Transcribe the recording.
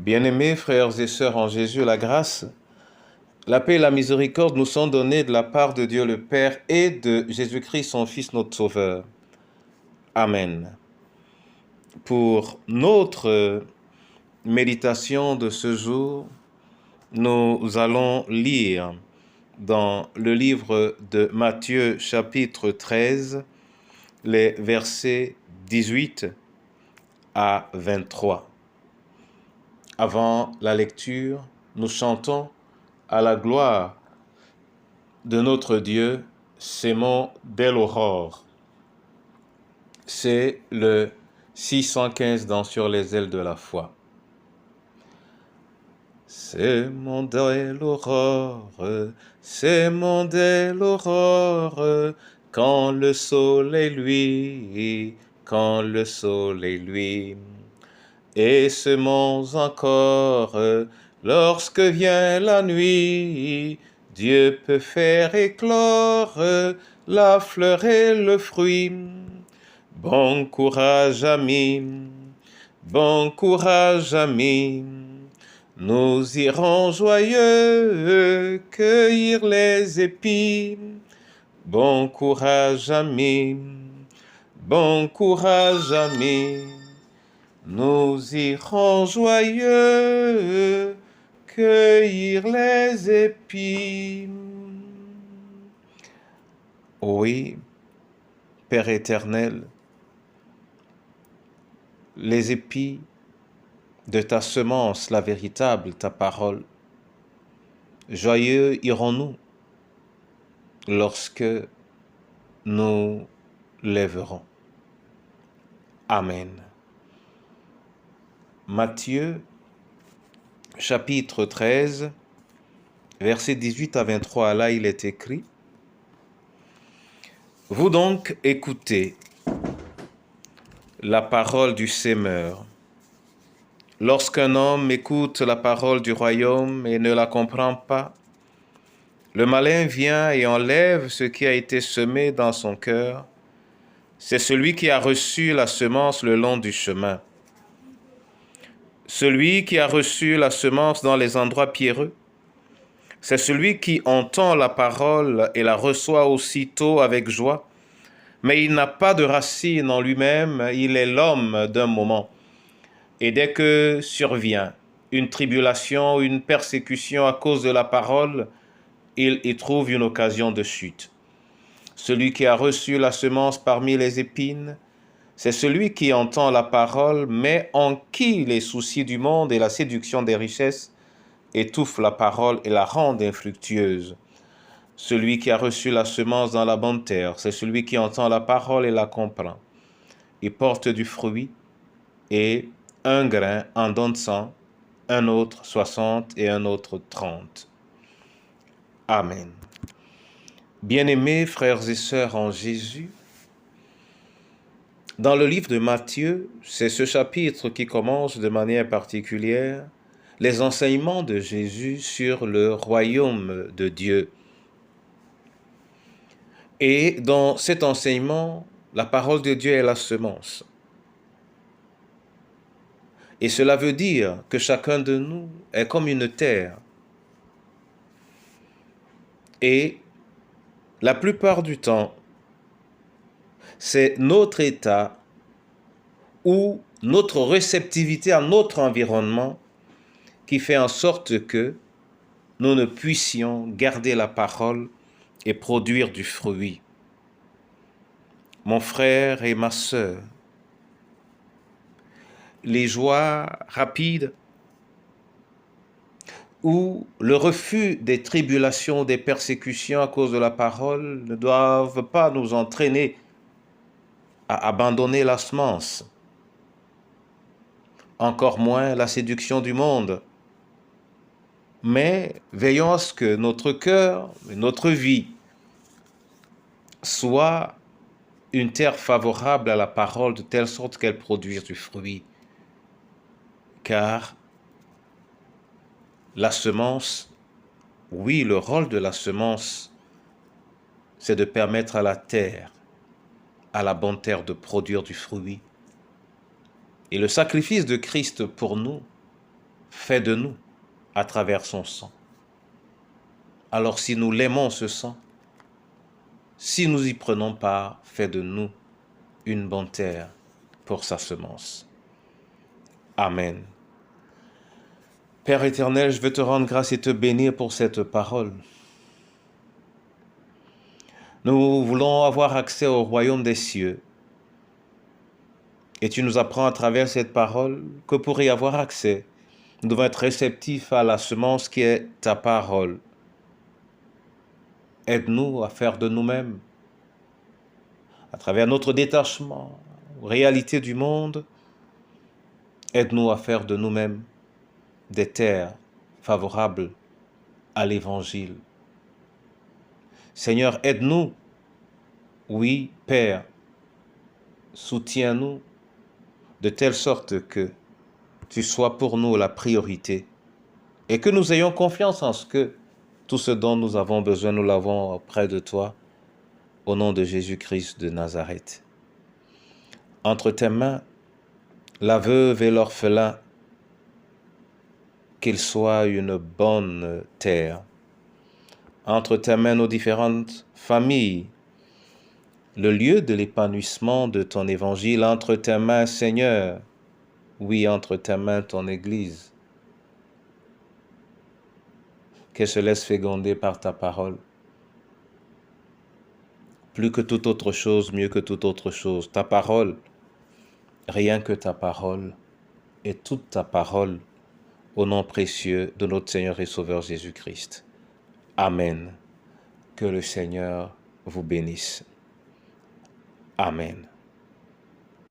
Bien-aimés frères et sœurs en Jésus, la grâce, la paix et la miséricorde nous sont données de la part de Dieu le Père et de Jésus-Christ, son Fils, notre Sauveur. Amen. Pour notre méditation de ce jour, nous allons lire dans le livre de Matthieu, chapitre 13, les versets 18 à 23. Avant la lecture, nous chantons à la gloire de notre Dieu, Sémon dès l'aurore. C'est le 615 dans Sur les ailes de la foi. Sémon dès l'aurore, Sémon dès l'aurore, quand le soleil luit, quand le soleil luit. Et semons encore, lorsque vient la nuit, Dieu peut faire éclore la fleur et le fruit. Bon courage, amis, bon courage, amis, nous irons joyeux cueillir les épis. Bon courage, amis, bon courage, amis, nous irons joyeux cueillir les épis. Oui, Père éternel, les épis de ta semence, la véritable, ta parole, joyeux irons-nous lorsque nous les verrons. Amen. Matthieu, chapitre 13, versets 18 à 23, là il est écrit: « Vous donc écoutez la parole du Seigneur. Lorsqu'un homme écoute la parole du royaume et ne la comprend pas, le malin vient et enlève ce qui a été semé dans son cœur. C'est celui qui a reçu la semence le long du chemin. Celui qui a reçu la semence dans les endroits pierreux, c'est celui qui entend la parole et la reçoit aussitôt avec joie, mais il n'a pas de racine en lui-même, il est l'homme d'un moment. Et dès que survient une tribulation, une persécution à cause de la parole, il y trouve une occasion de chute. Celui qui a reçu la semence parmi les épines, c'est celui qui entend la parole, mais en qui les soucis du monde et la séduction des richesses étouffent la parole et la rendent infructueuse. Celui qui a reçu la semence dans la bonne terre, c'est celui qui entend la parole et la comprend. Il porte du fruit, et un grain en donne 100, un autre 60 et un autre 30. Amen. Bien-aimés frères et sœurs en Jésus, dans le livre de Matthieu, c'est ce chapitre qui commence de manière particulière les enseignements de Jésus sur le royaume de Dieu. Et dans cet enseignement, la parole de Dieu est la semence. Et cela veut dire que chacun de nous est comme une terre. Et la plupart du temps, c'est notre état ou notre réceptivité à notre environnement qui fait en sorte que nous ne puissions garder la parole et produire du fruit. Mon frère et ma sœur, les joies rapides ou le refus des tribulations, des persécutions à cause de la parole ne doivent pas nous entraîner à abandonner la semence, encore moins la séduction du monde. Mais veillons à ce que notre cœur, notre vie, soit une terre favorable à la parole de telle sorte qu'elle produise du fruit. Car la semence, oui, le rôle de la semence, c'est de permettre à la terre, à la bonne terre, de produire du fruit. Et le sacrifice de Christ pour nous, fait de nous à travers son sang. Alors si nous l'aimons, ce sang, si nous y prenons part, fait de nous une bonne terre pour sa semence. Amen. Père éternel, je veux te rendre grâce et te bénir pour cette parole. Nous voulons avoir accès au royaume des cieux. Et tu nous apprends à travers cette parole que pour y avoir accès, nous devons être réceptifs à la semence qui est ta parole. Aide-nous à faire de nous-mêmes, à travers notre détachement aux réalités du monde, aide-nous à faire de nous-mêmes des terres favorables à l'Évangile. Seigneur, aide-nous. Oui, Père, soutiens-nous de telle sorte que tu sois pour nous la priorité et que nous ayons confiance en ce que tout ce dont nous avons besoin, nous l'avons auprès de toi, au nom de Jésus-Christ de Nazareth. Entre tes mains, la veuve et l'orphelin, qu'il soit une bonne terre. Entre tes mains, nos différentes familles, le lieu de l'épanouissement de ton évangile. Entre tes mains, Seigneur, oui, entre tes mains, ton Église, qu'elle se laisse féconder par ta parole. Plus que toute autre chose, mieux que toute autre chose, ta parole, rien que ta parole, et toute ta parole, au nom précieux de notre Seigneur et Sauveur Jésus-Christ. Amen. Que le Seigneur vous bénisse. Amen.